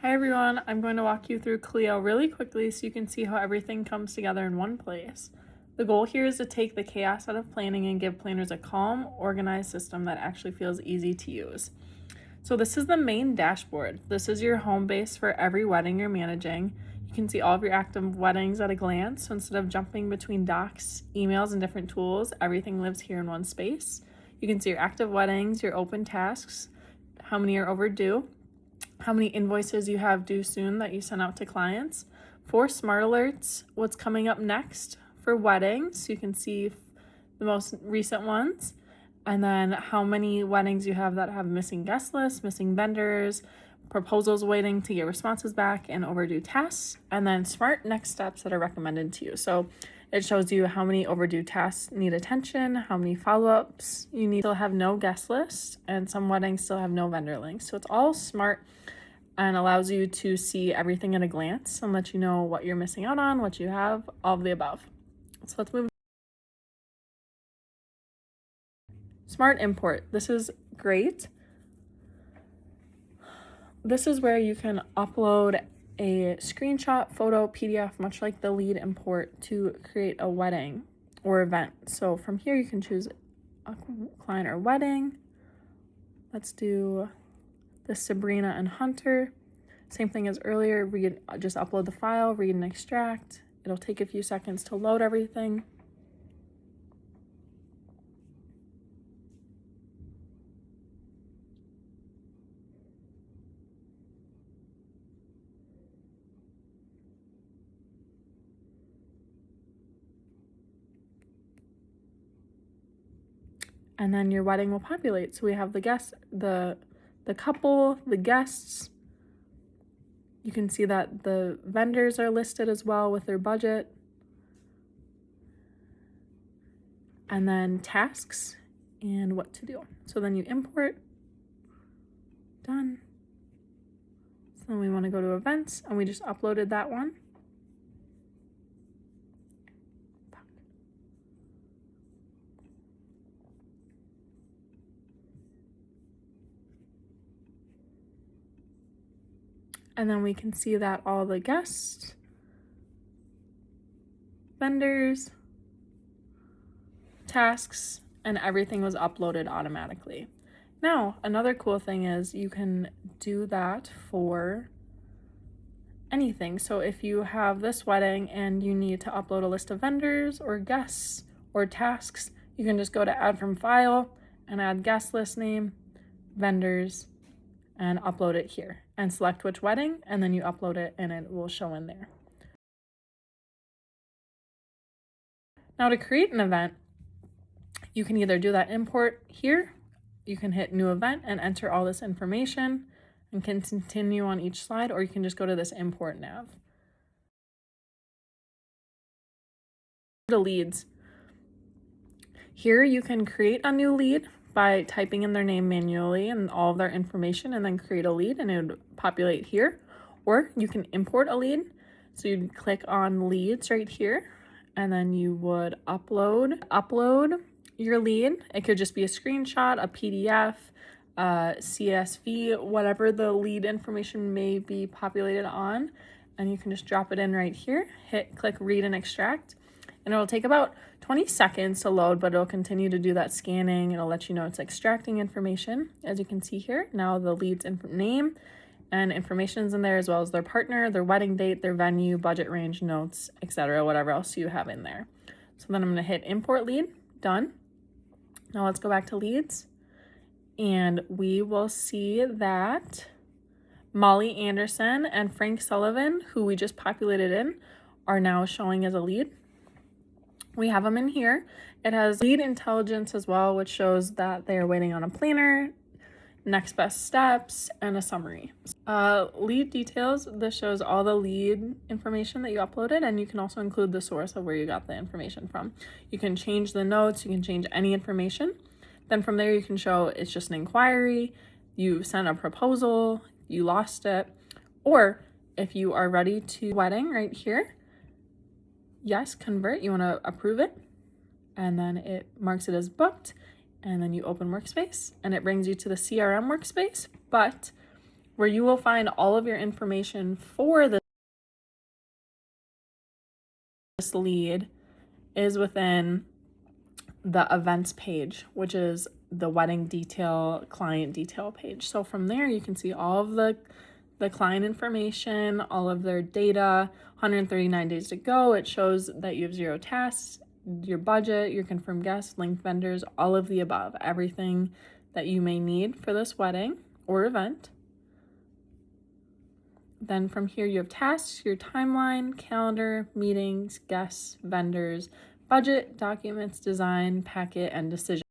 Hi everyone, I'm going to walk you through Cleo really quickly so you can see how everything comes together in one place. The goal here is to take the chaos out of planning and give planners a calm, organized system that actually feels easy to use. So this is the main dashboard. This is your home base for every wedding you're managing. You can see all of your active weddings at a glance. So instead of jumping between docs, emails, and different tools, everything lives here in one space. You can see your active weddings, your open tasks, how many are overdue, how many invoices you have due soon that you sent out to clients. 4 smart alerts, what's coming up next for weddings, so you can see the most recent ones, and then how many weddings you have that have missing guest lists, missing vendors, proposals waiting to get responses back, and overdue tasks, and then smart next steps that are recommended to you. So it shows you how many overdue tasks need attention, how many follow-ups you need. Still have no guest list, and some weddings still have no vendor links. So it's all smart and allows you to see everything at a glance and let you know what you're missing out on, what you have, all of the above. So let's move. Smart import. This is great. This is where you can upload a screenshot, photo, PDF, much like the lead import, to create a wedding or event. So from here you can choose a client or wedding. Let's do the Sabrina and Hunter. Same thing as earlier, just upload the file, read and extract. It'll take a few seconds to load everything. And then your wedding will populate. So we have the guests, the couple, the guests. You can see that the vendors are listed as well with their budget. And then tasks and what to do. So then you import, done. So then we want to go to events, and we just uploaded that one. And then we can see that all the guests, vendors, tasks, and everything was uploaded automatically. Now, another cool thing is you can do that for anything. So if you have this wedding and you need to upload a list of vendors or guests or tasks, you can just go to add from file and add guest list name, vendors, and upload it here and select which wedding, and then you upload it and it will show in there. Now to create an event, you can either do that import here, you can hit new event and enter all this information and can continue on each slide, or you can just go to this import nav. The leads. Here you can create a new lead by typing in their name manually and all of their information, and then create a lead, and it would populate here. Or you can import a lead. So you'd click on leads right here, and then you would upload your lead. It could just be a screenshot, a PDF, CSV, whatever the lead information may be populated on, and you can just drop it in right here, click read and extract, and it'll take about 20 seconds to load, but it'll continue to do that scanning. It'll let you know it's extracting information. As you can see here, now the lead's name and information's in there, as well as their partner, their wedding date, their venue, budget range, notes, etc., whatever else you have in there. So then I'm going to hit import lead, done. Now let's go back to leads, and we will see that Molly Anderson and Frank Sullivan, who we just populated in, are now showing as a lead. We have them in here. It has lead intelligence as well, which shows that they are waiting on a planner, next best steps, and a summary. Lead details, this shows all the lead information that you uploaded, and you can also include the source of where you got the information from. You can change the notes, you can change any information. Then from there you can show it's just an inquiry, you sent a proposal, you lost it, or if you are ready to wedding right here, yes, convert, you want to approve it, and then it marks it as booked, and then you open workspace and it brings you to the CRM workspace. But Where you will find all of your information for this lead is within the events page, which is the wedding detail, client detail page. So from there, you can see all of the client information, all of their data, 139 days to go. It shows that you have 0 tasks, your budget, your confirmed guests, linked vendors, all of the above, everything that you may need for this wedding or event. Then from here, you have tasks, your timeline, calendar, meetings, guests, vendors, budget, documents, design, packet, and decision.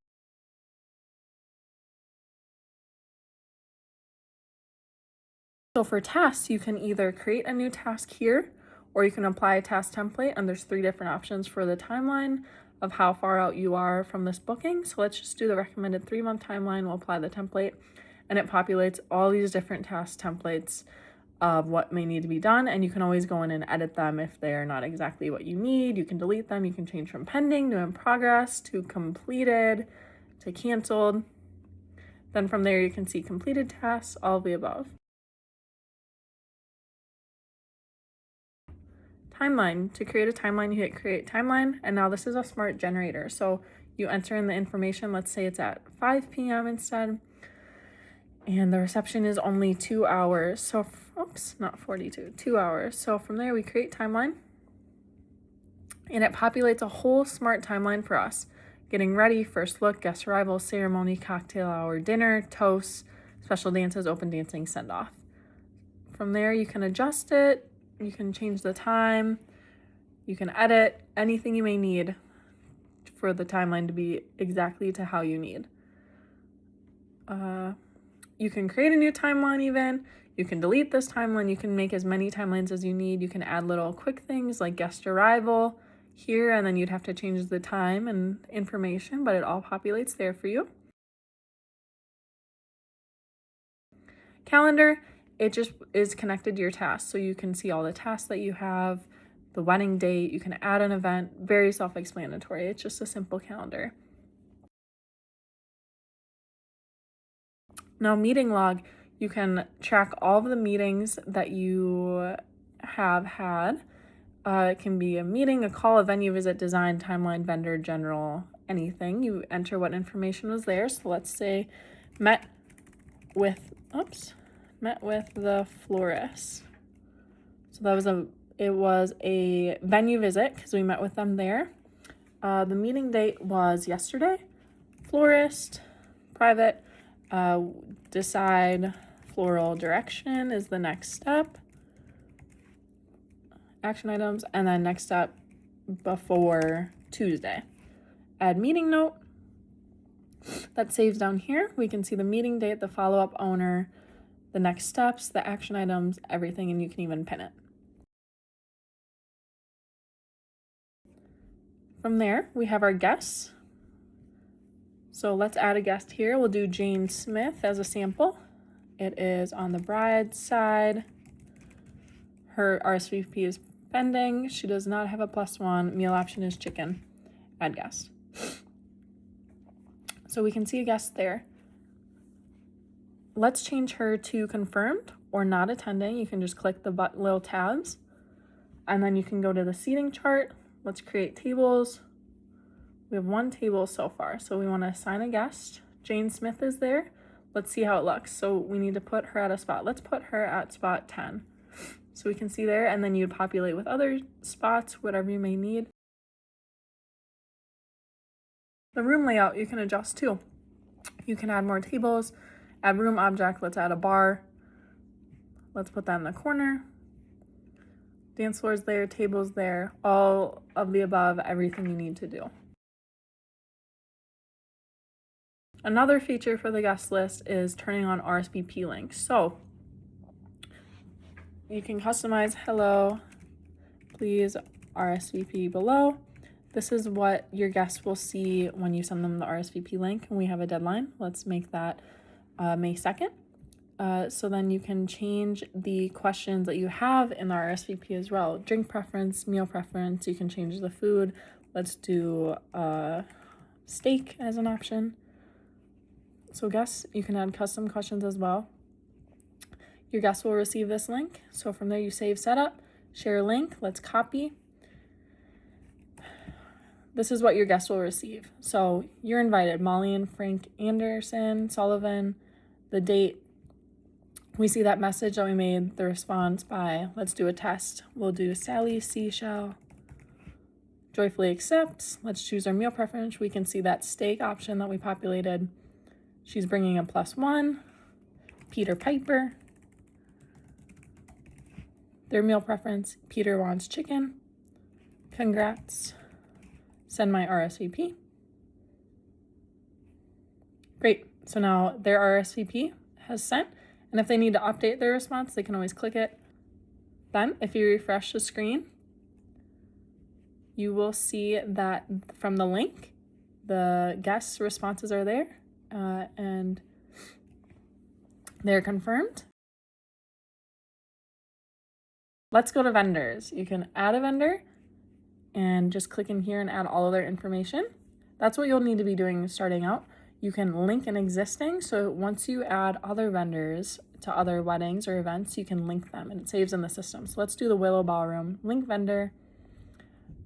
So for tasks, you can either create a new task here, or you can apply a task template, and there's 3 different options for the timeline of how far out you are from this booking. So let's just do the recommended 3-month timeline. We'll apply the template, and it populates all these different task templates of what may need to be done, and you can always go in and edit them if they're not exactly what you need. You can delete them. You can change from pending to in progress to completed to canceled. Then from there, you can see completed tasks, all of the above. Timeline. To create a timeline, you hit create timeline, and now this is a smart generator. So you enter in the information. Let's say it's at 5 p.m. instead, and the reception is only 2 hours. So, oops, not 42, 2 hours. So from there, we create timeline, and it populates a whole smart timeline for us. Getting ready, first look, guest arrival, ceremony, cocktail hour, dinner, toasts, special dances, open dancing, send off. From there, you can adjust it. You can change the time, you can edit anything you may need for the timeline to be exactly to how you need. You can create a new timeline even, you can delete this timeline, you can make as many timelines as you need, you can add little quick things like guest arrival here, and then you'd have to change the time and information, but it all populates there for you. Calendar. It just is connected to your tasks, so you can see all the tasks that you have, the wedding date, you can add an event, very self-explanatory. It's just a simple calendar. Now, meeting log, you can track all of the meetings that you have had. It can be a meeting, a call, a venue, visit, design, timeline, vendor, general, anything. You enter what information was there. So let's say met with the florist. So it was a venue visit because we met with them there. The meeting date was yesterday. Florist, private, decide floral direction is the next step. Action items, and then next step before Tuesday. Add meeting note. That saves down here. We can see the meeting date, the follow-up owner, the next steps, the action items, everything, and you can even pin it. From there, we have our guests. So let's add a guest here. We'll do Jane Smith as a sample. It is on the bride's side. Her RSVP is pending. She does not have a +1. Meal option is chicken. Add guest. So we can see a guest there. Let's change her to confirmed or not attending. You can just click the little tabs, and then you can go to the seating chart. Let's create tables. We have 1 table so far, so we want to assign a guest. Jane Smith is there. Let's see how it looks. So we need to put her at a spot. Let's put her at spot 10. So we can see there, and then you'd populate with other spots, whatever you may need. The room layout you can adjust too. You can add more tables, add room object. Let's add a bar. Let's put that in the corner. Dance floor's there, tables there, all of the above, everything you need to do. Another feature for the guest list is turning on RSVP links. So you can customize, hello, please RSVP below. This is what your guests will see when you send them the RSVP link, and we have a deadline. Let's make that May 2nd. So then you can change the questions that you have in the RSVP as well. Drink preference, meal preference, you can change the food. Let's do steak as an option. So guests, you can add custom questions as well. your guests will receive this link. So from there you save setup, share link, let's copy. This is what your guests will receive. So you're invited, Molly and Frank Anderson, Sullivan, the date. We see that message that we made the response by, let's do a test. We'll do Sally Seashell, joyfully accepts. Let's choose our meal preference. We can see that steak option that we populated. She's bringing a +1. Peter Piper, their meal preference. Peter wants chicken. Congrats. Send my RSVP. Great. So now their RSVP has sent. And if they need to update their response, they can always click it. Then if you refresh the screen, you will see that from the link, the guests' responses are there and they're confirmed. Let's go to vendors. You can add a vendor and just click in here and add all of their information. That's what you'll need to be doing starting out. You can link an existing, so once you add other vendors to other weddings or events, you can link them and it saves in the system. So let's do the Willow Ballroom, link vendor.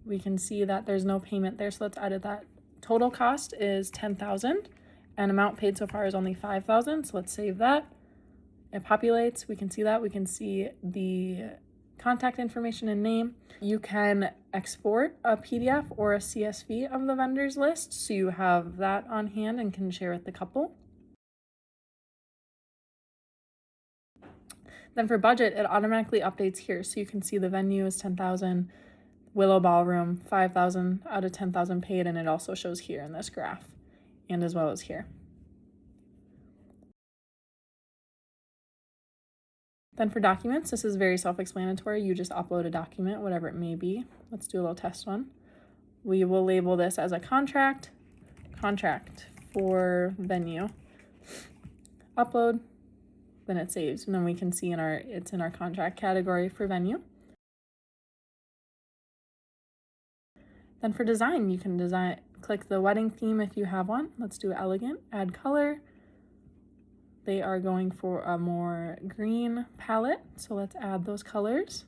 We can see that there's no payment there, so let's edit that. Total cost is $10,000 and amount paid so far is only $5,000, so let's save that. It populates, we can see that. We can see the contact information and name. You can export a PDF or a CSV of the vendors list, so you have that on hand and can share with the couple. Then for budget, it automatically updates here, so you can see the venue is $10,000, Willow Ballroom, $5,000 out of $10,000 paid, and it also shows here in this graph, and as well as here. Then for documents, this is very self-explanatory. You just upload a document, whatever it may be. Let's do a little test one. We will label this as a contract for venue. Upload, then it saves, and then we can see it's in our contract category for venue. Then for design, you can click the wedding theme if you have one. Let's do elegant, add color. They are going for a more green palette, so let's add those colors.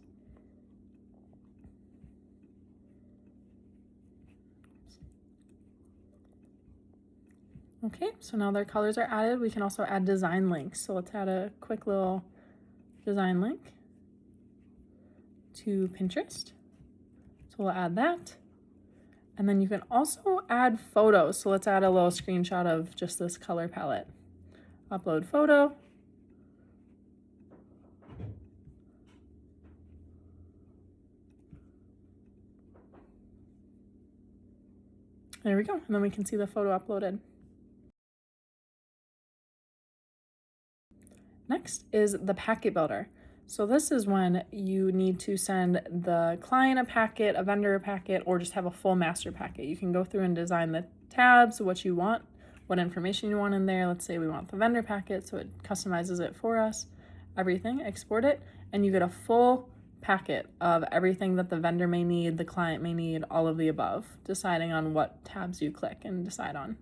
Okay, so now their colors are added. We can also add design links. So let's add a quick little design link to Pinterest. So we'll add that. And then you can also add photos. So let's add a little screenshot of just this color palette. Upload photo. There we go. And then we can see the photo uploaded. Next is the packet builder. So this is when you need to send the client a packet, a vendor a packet, or just have a full master packet. You can go through and design the tabs, what you want, what information you want in there. Let's say we want the vendor packet, so it customizes it for us, everything, export it, and you get a full packet of everything that the vendor may need, the client may need, all of the above, deciding on what tabs you click and decide on.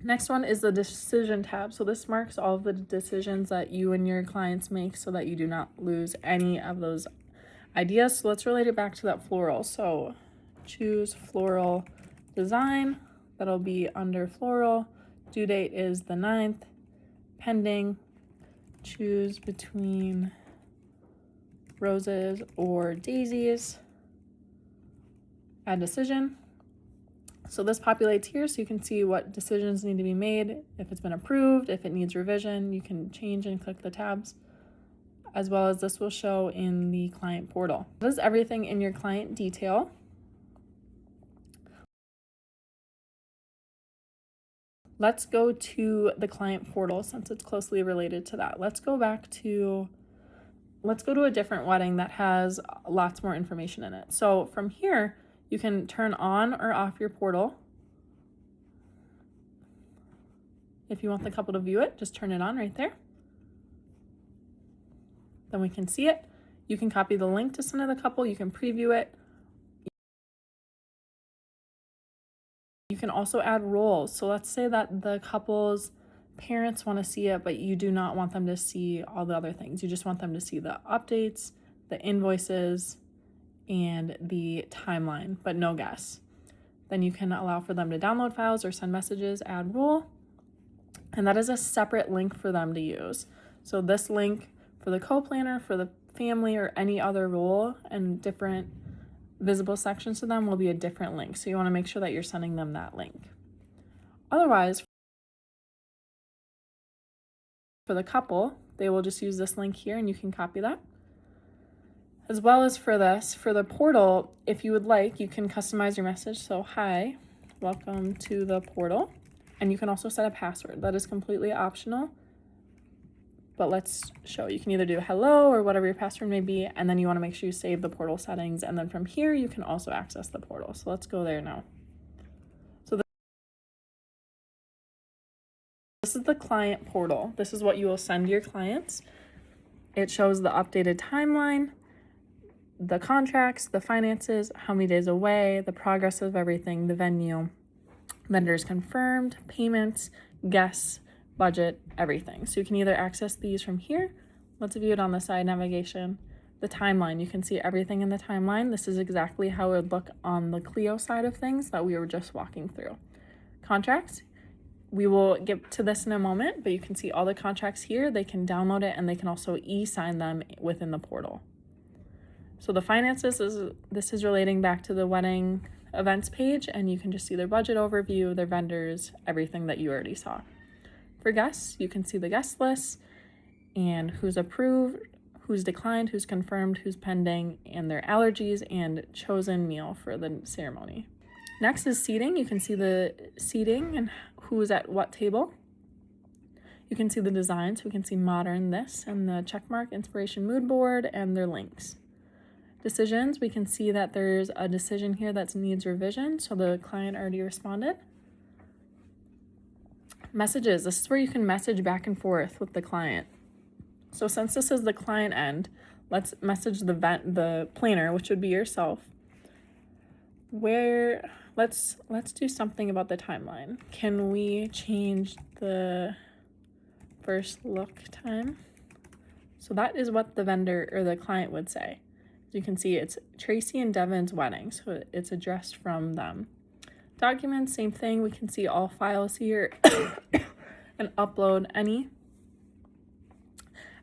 Next one is the decision tab. So this marks all of the decisions that you and your clients make so that you do not lose any of those ideas. So let's relate it back to that floral. So choose floral design. That'll be under floral. Due date is the 9th. Pending. Choose between roses or daisies. Add decision. So this populates here so you can see what decisions need to be made, if it's been approved, if it needs revision, you can change and click the tabs, as well as this will show in the client portal. This is everything in your client detail. Let's go to the client portal since it's closely related to that. Let's go to a different wedding that has lots more information in it. So from here, you can turn on or off your portal. If you want the couple to view it, just turn it on right there. Then we can see it. You can copy the link to send to the couple. You can preview it. You can also add roles. So let's say that the couple's parents want to see it, but you do not want them to see all the other things. You just want them to see the updates, the invoices, and the timeline, but no guests. Then you can allow for them to download files or send messages, add role, and that is a separate link for them to use. So this link for the co-planner, for the family, or any other role and different visible sections to them will be a different link. So you want to make sure that you're sending them that link. Otherwise, for the couple, they will just use this link here and you can copy that. As well as for this, for the portal, if you would like, you can customize your message. So, hi, welcome to the portal. And you can also set a password. That is completely optional. But let's show. You can either do hello or whatever your password may be. And then you want to make sure you save the portal settings. And then from here, you can also access the portal. So let's go there now. So this is the client portal. This is what you will send your clients. It shows the updated timeline, the contracts, the finances, how many days away, the progress of everything, the venue, vendors confirmed, payments, guests, budget, everything. So you can either access these from here. Let's view it on the side navigation. The timeline, you can see everything in the timeline. This is exactly how it would look on the Cleo side of things that we were just walking through. Contracts, we will get to this in a moment, but you can see all the contracts here. They can download it and they can also e-sign them within the portal. So the finances, this is relating back to the wedding events page, and you can just see their budget overview, their vendors, everything that you already saw. For guests, you can see the guest list and who's approved, who's declined, who's confirmed, who's pending, and their allergies and chosen meal for the ceremony. Next is seating. You can see the seating and who's at what table. You can see the design, so we can see modern this and the checkmark, inspiration mood board, and their links. Decisions, we can see that there's a decision here that needs revision, so the client already responded. Messages, this is where you can message back and forth with the client. So since this is the client end, let's message the planner, which would be yourself. Let's do something about the timeline. Can we change the first look time? So that is what the vendor or the client would say. You can see it's Tracy and Devin's wedding, so it's addressed from them. Documents, same thing. We can see all files here and upload any.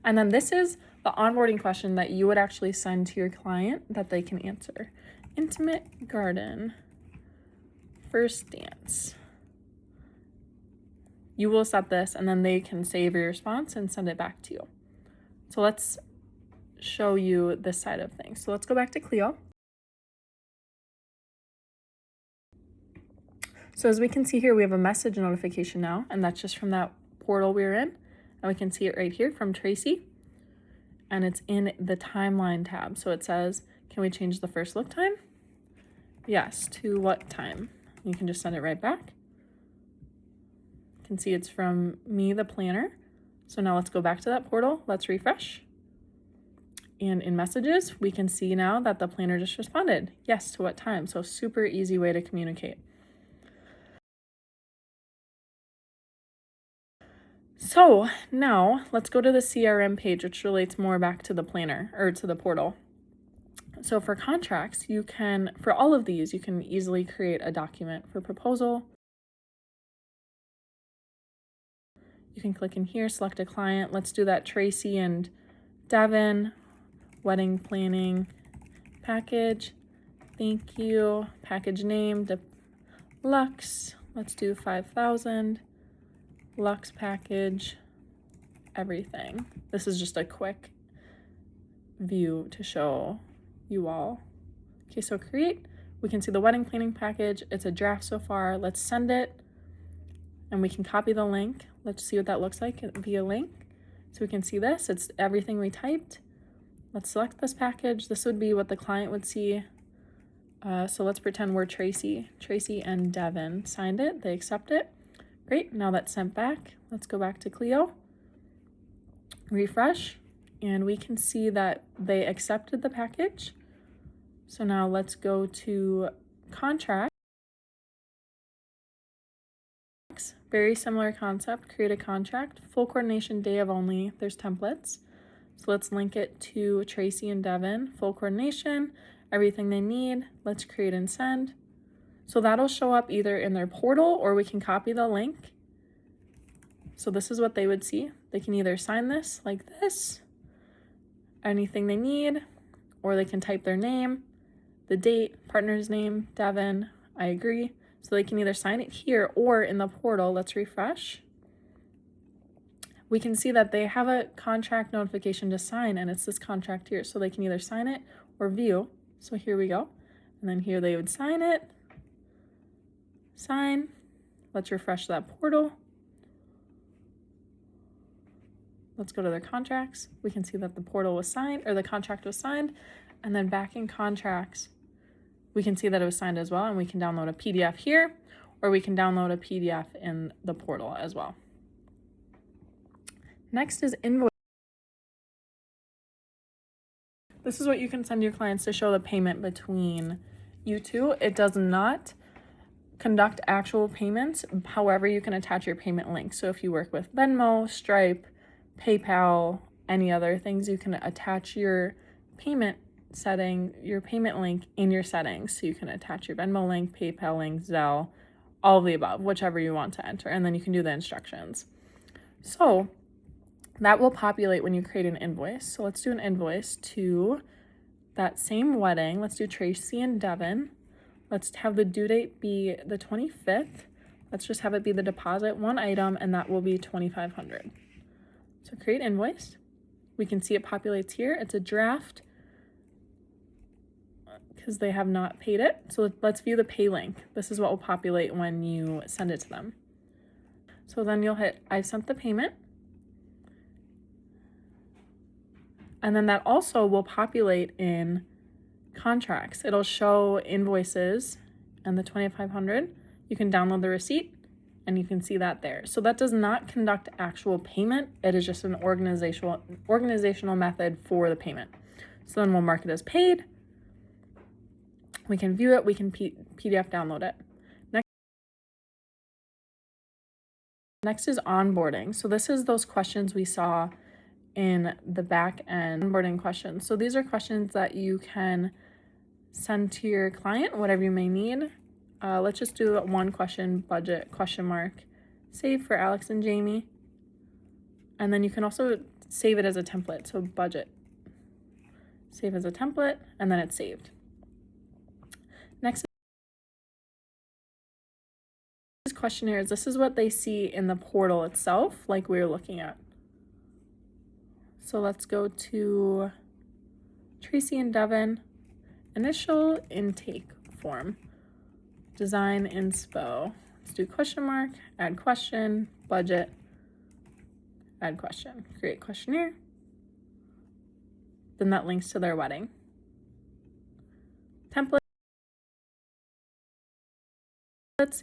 And then this is the onboarding question that you would actually send to your client that they can answer. Intimate garden, first dance. You will set this and then they can save your response and send it back to you. So let's show you this side of things. So let's go back to Cleo. So as we can see here, we have a message notification now, and that's just from that portal we were in. And we can see it right here from Tracy, and it's in the timeline tab. So it says, can we change the first look time? Yes, to what time? You can just send it right back. You can see it's from me, the planner. So now let's go back to that portal. Let's refresh. And in messages, we can see now that the planner just responded. Yes, to what time? So super easy way to communicate. So now let's go to the CRM page, which relates more back to the planner or to the portal. So for contracts, you can, for all of these, you can easily create a document. For proposal, you can click in here, select a client. Let's do that Tracy and Devin wedding planning package. Thank you. Package name, Deluxe. Let's do 5,000. Luxe package, everything. This is just a quick view to show you all. Okay, so create. We can see the wedding planning package. It's a draft so far. Let's send it and we can copy the link. Let's see what that looks like via link. So we can see this. It's everything we typed. Let's select this package. This would be what the client would see. So let's pretend we're Tracy. Tracy and Devin signed it. They accept it. Great, now that's sent back. Let's go back to Cleo, refresh, and we can see that they accepted the package. So now let's go to contract. Very similar concept, create a contract, full coordination day of only, there's templates. So let's link it to Tracy and Devin, full coordination, everything they need. Let's create and send. So that'll show up either in their portal or we can copy the link. So this is what they would see. They can either sign this like this, anything they need, or they can type their name, the date, partner's name, Devin, I agree. So they can either sign it here or in the portal. Let's refresh. We can see that they have a contract notification to sign and it's this contract here. So they can either sign it or view. So here we go. And then here they would sign it, sign. Let's refresh that portal. Let's go to their contracts. We can see that the portal was signed, or the contract was signed. And then back in contracts, we can see that it was signed as well, and we can download a PDF here, or we can download a PDF in the portal as well. Next is invoice. This is what you can send your clients to show the payment between you two. It does not conduct actual payments. However, you can attach your payment link. So if you work with Venmo, Stripe, PayPal, any other things, you can attach your payment setting, your payment link in your settings. So you can attach your Venmo link, PayPal link, Zelle, all of the above, whichever you want to enter, and then you can do the instructions. So that will populate when you create an invoice. So let's do an invoice to that same wedding. Let's do Tracy and Devin. Let's have the due date be the 25th. Let's just have it be the deposit, one item, and that will be $2,500. So create invoice. We can see it populates here. It's a draft because they have not paid it. So let's view the pay link. This is what will populate when you send it to them. So then you'll hit, I've sent the payment. And then that also will populate in contracts. It'll show invoices and the $2,500. You can download the receipt and you can see that there. So that does not conduct actual payment. It is just an organizational method for the payment. So then we'll mark it as paid. We can view it. We can PDF download it. Next is onboarding. So this is those questions we saw in the back end onboarding questions. So these are questions that you can send to your client, whatever you may need. Let's just do one question, budget, question mark, save for Alex and Jamie. And then you can also save it as a template. So budget, save as a template, and then it's saved. Next is questionnaires. This is what they see in the portal itself, like we were looking at. So let's go to Tracy and Devin, initial intake form, design inspo. Let's do question mark, add question, budget, add question, create questionnaire. Then that links to their wedding. Template.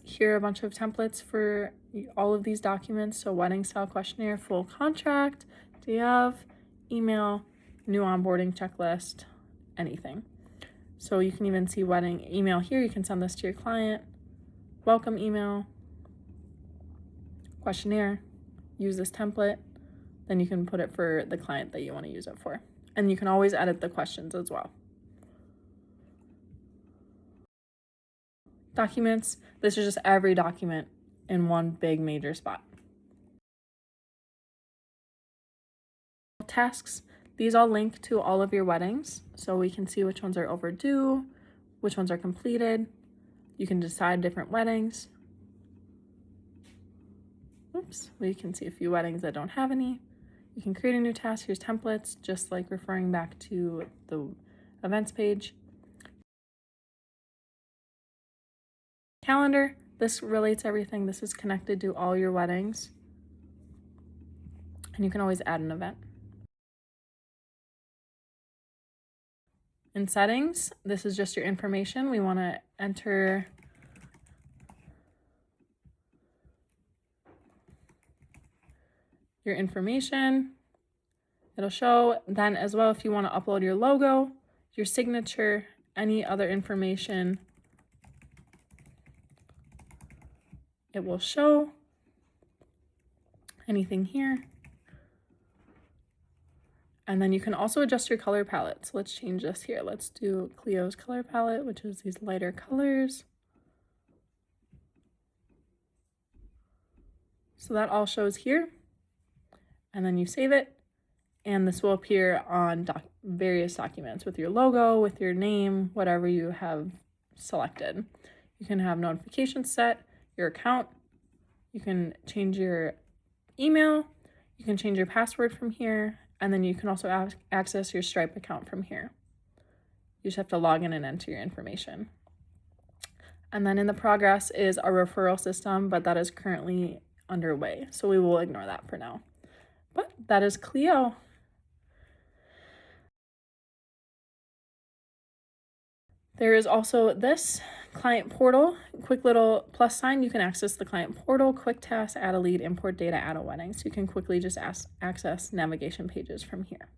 Here are a bunch of templates for all of these documents. So wedding style questionnaire, full contract, day of, email, new onboarding checklist, anything. So you can even see wedding email here. You can send this to your client. Welcome email, questionnaire, use this template. Then you can put it for the client that you want to use it for. And you can always edit the questions as well. Documents, this is just every document in one big major spot. Tasks, these all link to all of your weddings, so we can see which ones are overdue, which ones are completed. You can decide different weddings. Oops, we can see a few weddings that don't have any. You can create a new task. Here's templates, just like referring back to the events page. Calendar, this relates everything. This is connected to all your weddings. And you can always add an event. In settings, this is just your information. We want to enter your information. It'll show then as well if you want to upload your logo, your signature, any other information. It will show. anything here. And then you can also adjust your color palette. So let's change this here. Let's do Cleo's color palette, which is these lighter colors. So that all shows here. And then you save it. And this will appear on various documents with your logo, with your name, whatever you have selected. You can have notifications set, your account. You can change your email. You can change your password from here. And then you can also access your Stripe account from here. You just have to log in and enter your information. And then in the progress is our referral system, but that is currently underway. So we will ignore that for now. But that is Cleo. There is also this client portal, quick little plus sign. You can access the client portal, quick tasks, add a lead, import data, add a wedding. So you can quickly just access navigation pages from here.